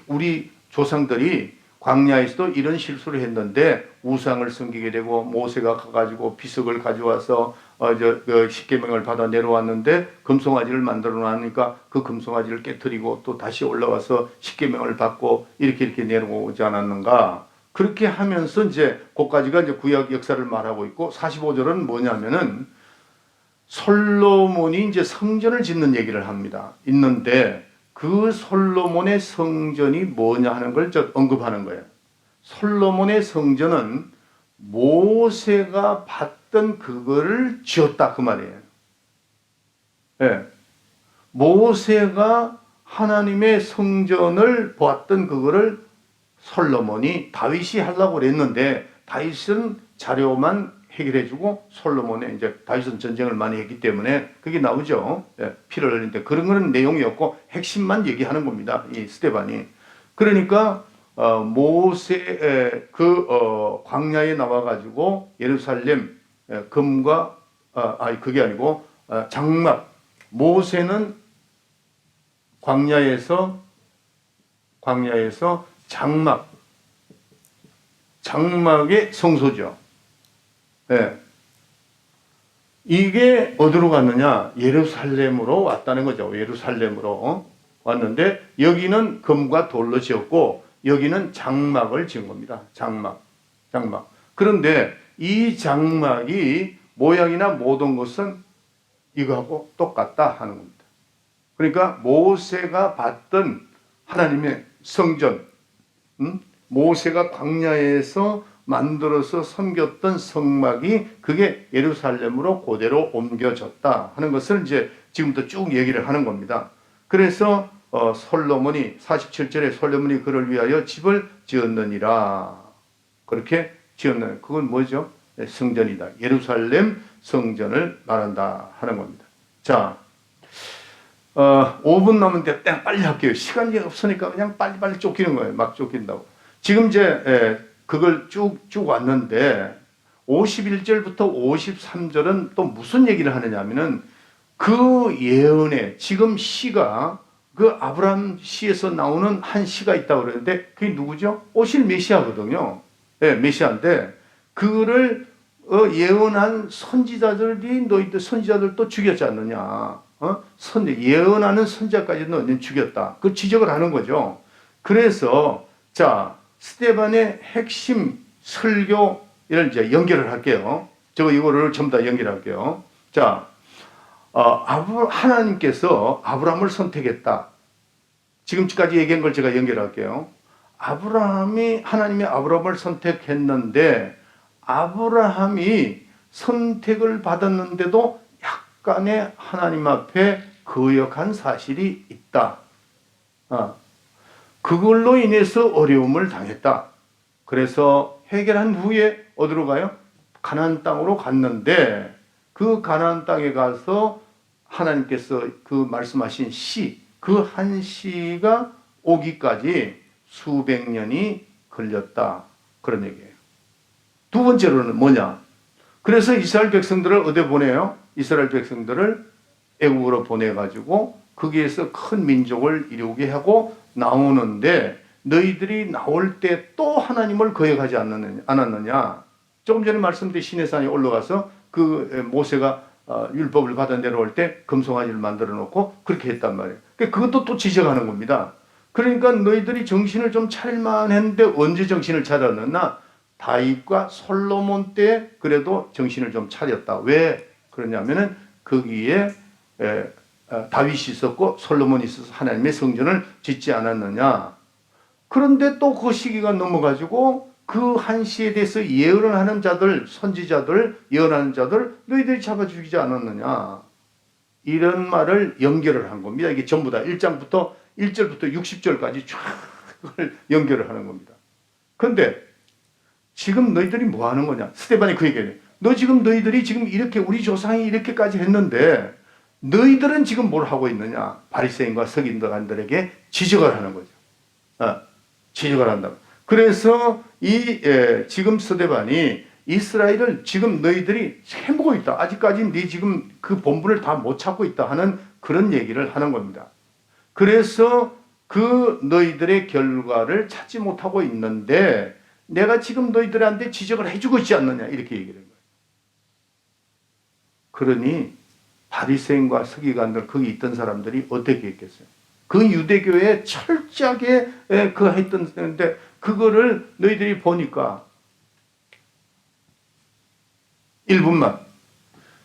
S1: 우리 조상들이 광야에서도 이런 실수를 했는데 우상을 섬기게 되고 모세가 가가지고 비석을 가져와서 십계명을 받아 내려왔는데 금송아지를 만들어 놨으니까 그 금송아지를 깨뜨리고 또 다시 올라와서 십계명을 받고 이렇게 내려오지 않았는가? 그렇게 하면서 이제 그까지가 이제 구약 역사를 말하고 있고 45절은 뭐냐면은 솔로몬이 이제 성전을 짓는 얘기를 합니다. 있는데 그 솔로몬의 성전이 뭐냐 하는 걸 언급하는 거예요. 솔로몬의 성전은 모세가 봤던 그거를 지었다 그 말이에요. 네. 모세가 하나님의 성전을 보았던 그거를 솔로몬이 다윗이 하려고 그랬는데 다윗은 자료만 해결해주고 솔로몬의 이제 다윗은 전쟁을 많이 했기 때문에 그게 나오죠. 예, 피를 흘리는데 그런 거는 내용이 없고 핵심만 얘기하는 겁니다. 이 스데반이. 그러니까 모세 광야에 나와가지고 예루살렘 금과 그게 아니고 장막. 모세는 광야에서 장막의 성소죠. 네. 이게 어디로 갔느냐? 예루살렘으로 왔다는 거죠. 예루살렘으로 왔는데 여기는 금과 돌로 지었고 여기는 장막을 지은 겁니다. 장막. 그런데 이 장막이 모양이나 모든 것은 이거하고 똑같다 하는 겁니다. 그러니까 모세가 봤던 하나님의 성전, 모세가 광야에서 만들어서 섬겼던 성막이 그게 예루살렘으로 그대로 옮겨졌다 하는 것을 이제 지금부터 쭉 얘기를 하는 겁니다. 그래서 솔로몬이 47절에 솔로몬이 그를 위하여 집을 지었느니라. 그렇게 지었는 그건 뭐죠? 성전이다. 예루살렘 성전을 말한다 하는 겁니다. 자, 5분 남은데 빨리 할게요. 시간이 없으니까 그냥 빨리빨리 쫓기는 거예요. 막 쫓긴다고. 지금 이제 그걸 쭉 왔는데 51절부터 53절은 또 무슨 얘기를 하느냐 하면은 그 예언에 지금 시가 그 아브라함 시에서 나오는 한 시가 있다고 그러는데 그게 누구죠? 오실 메시아거든요. 네, 메시아인데 그거를 예언한 선지자들이 너희들 선지자들도 죽였지 않느냐? 예언하는 선지자까지 너희는 죽였다. 그 지적을 하는 거죠. 그래서 자 스데반의 핵심 설교를 이제 연결을 할게요. 이거를 전부 다 연결할게요. 자, 하나님께서 아브라함을 선택했다. 지금까지 얘기한 걸 제가 연결할게요. 하나님이 아브라함을 선택했는데, 아브라함이 선택을 받았는데도 약간의 하나님 앞에 거역한 사실이 있다. 그걸로 인해서 어려움을 당했다. 그래서 해결한 후에 어디로 가요? 가나안 땅으로 갔는데 그 가나안 땅에 가서 하나님께서 그 말씀하신 시, 그 한 시가 오기까지 수백 년이 걸렸다. 그런 얘기예요. 두 번째로는 뭐냐? 그래서 이스라엘 백성들을 어디 보내요? 이스라엘 백성들을 애국으로 보내가지고 거기에서 큰 민족을 이루게 하고 나오는데 너희들이 나올 때 또 하나님을 거역하지 않았느냐? 조금 전에 말씀드린 시내산에 올라가서 그 모세가 율법을 받아 내려올 때 금송아지를 만들어 놓고 그렇게 했단 말이에요. 그것도 또 지적하는 겁니다. 그러니까 너희들이 정신을 좀 차릴만 했는데 언제 정신을 차렸느냐? 다윗과 솔로몬 때 그래도 정신을 좀 차렸다. 왜 그러냐면은 거기에 다윗이 있었고 솔로몬이 있어서 하나님의 성전을 짓지 않았느냐. 그런데 또 그 시기가 넘어가지고 그 한 시에 대해서 예언을 하는 자들, 선지자들, 예언하는 자들 너희들이 잡아 죽이지 않았느냐. 이런 말을 연결을 한 겁니다. 이게 전부 다 1절부터 60절까지 쫙 연결을 하는 겁니다. 그런데 지금 너희들이 뭐 하는 거냐? 스데반이 그 얘기해요. 너희들이 지금 이렇게 우리 조상이 이렇게까지 했는데 너희들은 지금 뭘 하고 있느냐? 바리새인과 서기관들에게 지적을 하는 거죠. 지적을 한다. 그래서 지금 스데반이 이스라엘을 지금 너희들이 해보고 있다. 아직까지 네 지금 그 본분을 다 못 찾고 있다 하는 그런 얘기를 하는 겁니다. 그래서 그 너희들의 결과를 찾지 못하고 있는데 내가 지금 너희들한테 지적을 해주고 있지 않느냐 이렇게 얘기를 해요. 그러니 바리새인과 서기관들 거기 있던 사람들이 어떻게 했겠어요? 그 유대교에 철저하게 그 했던데 그거를 너희들이 보니까 1분만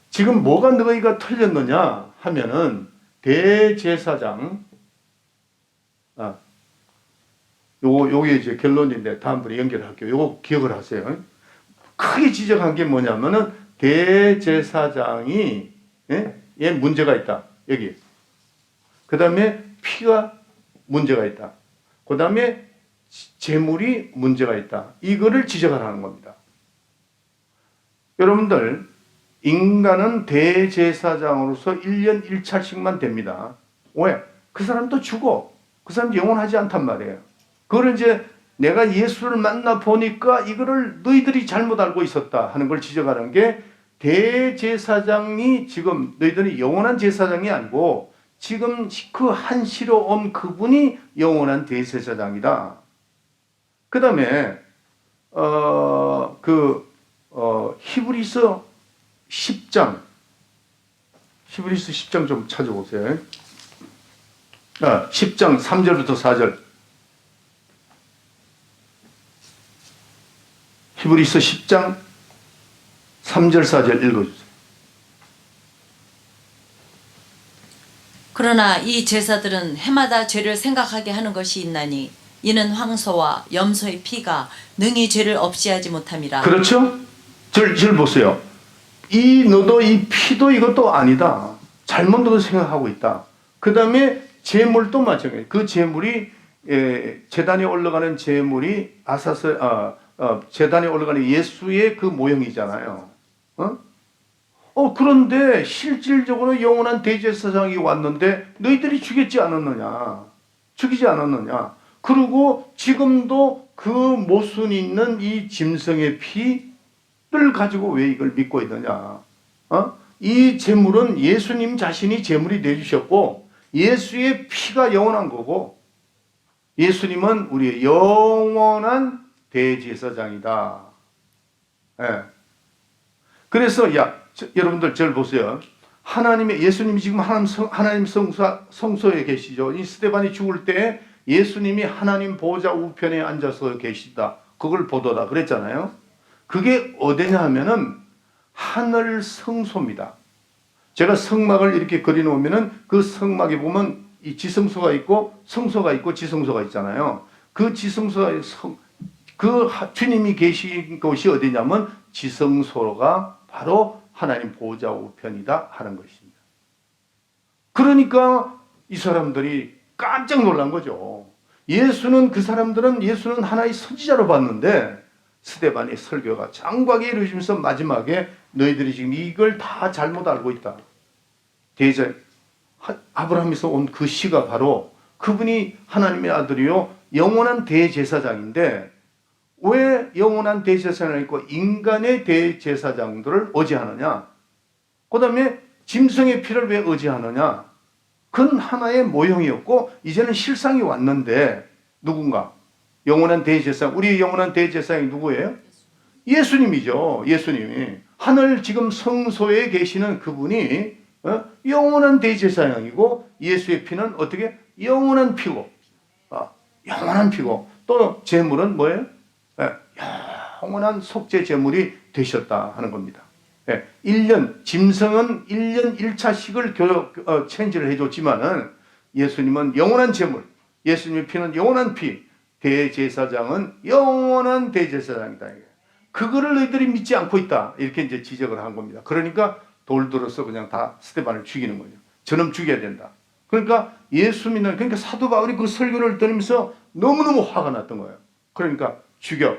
S1: 지금 뭐가 너희가 틀렸느냐 하면은 대제사장 요게 이제 결론인데 다음번에 연결할게요. 요거 기억을 하세요. 크게 지적한 게 뭐냐면은 대제사장이 얘 문제가 있다. 여기. 그 다음에 피가 문제가 있다. 그 다음에 재물이 문제가 있다. 이거를 지적을 하는 겁니다. 여러분들 인간은 대제사장으로서 1년 1차씩만 됩니다. 왜? 그 사람도 죽어. 그 사람 영원하지 않단 말이에요. 그걸 이제 내가 예수를 만나 보니까 이거를 너희들이 잘못 알고 있었다 하는 걸 지적하는 게 대제사장이 지금 너희들이 영원한 제사장이 아니고 지금 그 한시로 온 그분이 영원한 대제사장이다. 그 다음에 히브리서 10장 좀 찾아보세요. 10장 3절부터 4절. 히브리서 10장 3절 4절 읽어주세요.
S2: 그러나 이 제사들은 해마다 죄를 생각하게 하는 것이 있나니 이는 황소와 염소의 피가 능히 죄를 없이하지 못함이라.
S1: 그렇죠? 절 보세요. 너도 이 피도 이것도 아니다. 잘못 너도 생각하고 있다. 그 다음에 제물도 마찬가지예요. 그 제물이 제단에 올라가는 제물이 제단에 올라가는 예수의 그 모형이잖아요. 그런데 실질적으로 영원한 대제사장이 왔는데 너희들이 죽이지 않았느냐? 그리고 지금도 그 모순 있는 이 짐승의 피를 가지고 왜 이걸 믿고 있느냐? 이 제물은 예수님 자신이 제물이 되주셨고 예수의 피가 영원한 거고 예수님은 우리의 영원한 대제사장이다. 예. 그래서 여러분들 저를 보세요. 예수님이 지금 하나님 성소에 계시죠. 이 스데반이 죽을 때 예수님이 하나님 보좌 우편에 앉아서 계시다. 그걸 보도다 그랬잖아요. 그게 어디냐 하면은 하늘 성소입니다. 제가 성막을 이렇게 그려놓으면은 그 성막에 보면 이 지성소가 있고 성소가 있고 지성소가 있잖아요. 그 지성소가 주님이 계신 곳이 어디냐면 지성소가 바로 하나님 보좌 우편이다 하는 것입니다. 그러니까 이 사람들이 깜짝 놀란 거죠. 예수는 하나의 선지자로 봤는데 스데반의 설교가 장과게 이루어지면서 마지막에 너희들이 지금 이걸 다 잘못 알고 있다. 아브라함에서 온 그 시가 바로 그분이 하나님의 아들이요 영원한 대제사장인데 왜 영원한 대제사장이 있고 인간의 대제사장들을 의지하느냐? 그 다음에 짐승의 피를 왜 의지하느냐? 그건 하나의 모형이었고 이제는 실상이 왔는데 누군가? 영원한 대제사장, 우리의 영원한 대제사장이 누구예요? 예수님이죠. 예수님이. 하늘 지금 성소에 계시는 그분이 영원한 대제사장이고 예수의 피는 어떻게? 영원한 피고 영원한 피고 또 제물은 뭐예요? 영원한 속죄 제물이 되셨다 하는 겁니다. 1년, 짐승은 1년 1차씩을 체인지를 해줬지만은 예수님은 영원한 제물, 예수님의 피는 영원한 피, 대제사장은 영원한 대제사장이다. 그거를 너희들이 믿지 않고 있다. 이렇게 이제 지적을 한 겁니다. 그러니까 돌 들어서 그냥 다 스데반을 죽이는 거죠. 저놈 죽여야 된다. 그러니까 그러니까 사도 바울이 그 설교를 들으면서 너무너무 화가 났던 거예요. 그러니까 죽여.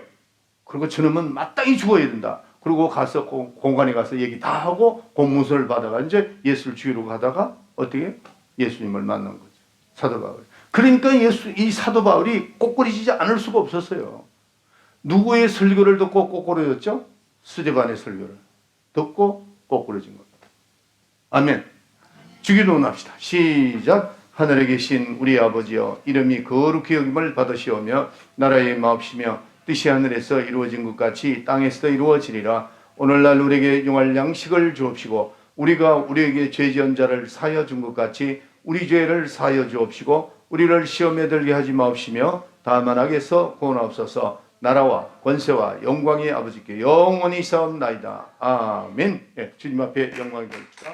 S1: 그리고 저놈은 마땅히 죽어야 된다. 그리고 가서 공간에 가서 얘기 다 하고 공문서를 받아가 이제 예수를 죽이러 가다가 어떻게 예수님을 만난 거죠. 사도 바울. 그러니까 이 사도 바울이 꼬꾸리지지 않을 수가 없었어요. 누구의 설교를 듣고 꼬꾸라졌죠? 스데반의 설교를 듣고 꼬꾸라진 겁니다. 아멘. 주기도문 합시다. 시작. 하늘에 계신 우리 아버지여 이름이 거룩히 여김을 받으시오며 나라의 마옵시며 뜻이 하늘에서 이루어진 것 같이 땅에서도 이루어지리라. 오늘날 우리에게 용할 양식을 주옵시고 우리가 우리에게 죄 지은 자를 사하여 준 것 같이 우리 죄를 사하여 주옵시고 우리를 시험에 들게 하지 마옵시며 다만 악에서 구원하옵소서. 나라와 권세와 영광이 아버지께 영원히 사옵나이다. 아멘. 주님 앞에 영광이 돌립시다.